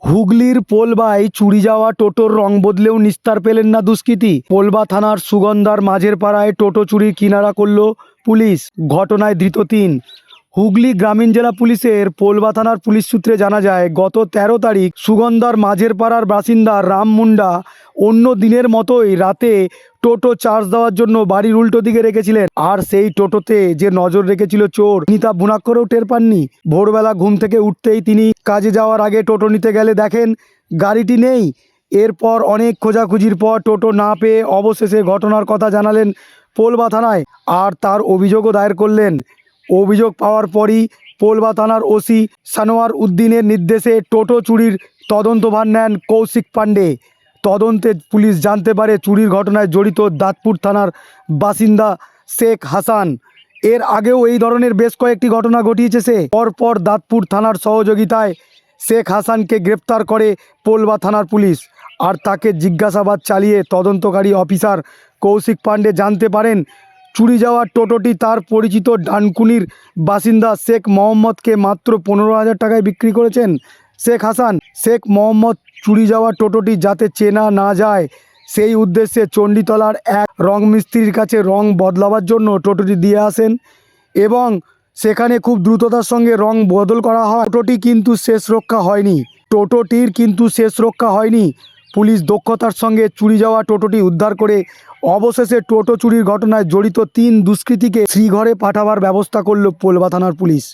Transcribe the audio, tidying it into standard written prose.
হুগলির পোলবায় চুরি যাওয়া টোটোর রং বদলেও নিস্তার পেলেন না দুষ্কৃতী। পোলবা থানার সুগন্ধার মাঝের পাড়ায় টোটো চুরির কিনারা করল পুলিশ। ঘটনায় ধৃত ৩। হুগলি গ্রামীণ জেলা পুলিশের পোলবা থানার পুলিশ সূত্রে জানা যায়, গত ১৩ তারিখ সুগন্ধার মাঝের পাড়ার বাসিন্দা রাম মুন্ডা অন্য দিনের মতোই রাতে টোটো চার্জ দেওয়ার জন্য বাড়ির উল্টো দিকে রেখেছিলেন। আর সেই টোটোতে যে নজর রেখেছিল চোর, তিনি তা ভুনাক করেও টের পাননি। ভোরবেলা ঘুম থেকে উঠতেই তিনি কাজে যাওয়ার আগে টোটো নিতে গেলে দেখেন গাড়িটি নেই। এরপর অনেক খোঁজাখুঁজির পর টোটো না পেয়ে অবশেষে ঘটনার কথা জানালেন পোলবা থানায়, আর তার অভিযোগও দায়ের করলেন। অভিযোগ পাওয়ার পরই পোলবা থানার ওসি সানোয়ার উদ্দিনের নির্দেশে টোটো চুরির তদন্তভার নেন কৌশিক পাণ্ডে। তদন্তে পুলিশ জানতে পারে চুরির ঘটনায় জড়িত দাঁতপুর থানার বাসিন্দা শেখ হাসান। এর আগেও এই ধরনের বেশ কয়েকটি ঘটনা ঘটিয়েছে সে। পরপর দাঁতপুর থানার সহযোগিতায় শেখ হাসানকে গ্রেপ্তার করে পোলবা থানার পুলিশ। আর তাকে জিজ্ঞাসাবাদ চালিয়ে তদন্তকারী অফিসার কৌশিক পাণ্ডে জানতে পারেন চুরি যাওয়া টোটোটি তার পরিচিত ডানকুনির বাসিন্দা শেখ মোহাম্মদকে মাত্র ১৫,০০০ টাকায় বিক্রি করেছেন শেখ হাসান। শেখ মোহাম্মদ চুরি যাওয়া টোটোটি যাতে চেনা না যায় সেই উদ্দেশ্যে চণ্ডীতলার এক রং মিস্ত্রির কাছে রং বদলাবার জন্য টোটোটি দিয়ে আসেন এবং সেখানে খুব দ্রুততার সঙ্গে রং বদল করা হয়। টোটোটির কিন্তু শেষ রক্ষা হয়নি। পুলিশ দক্ষতার সঙ্গে চুরি যাওয়া টোটোটি উদ্ধার করে অবশেষে টোটো চুরির ঘটনায় জড়িত ৩ দুষ্কৃতীকে শ্রীঘরে পাঠাবার ব্যবস্থা করল পোলবা থানার পুলিশ।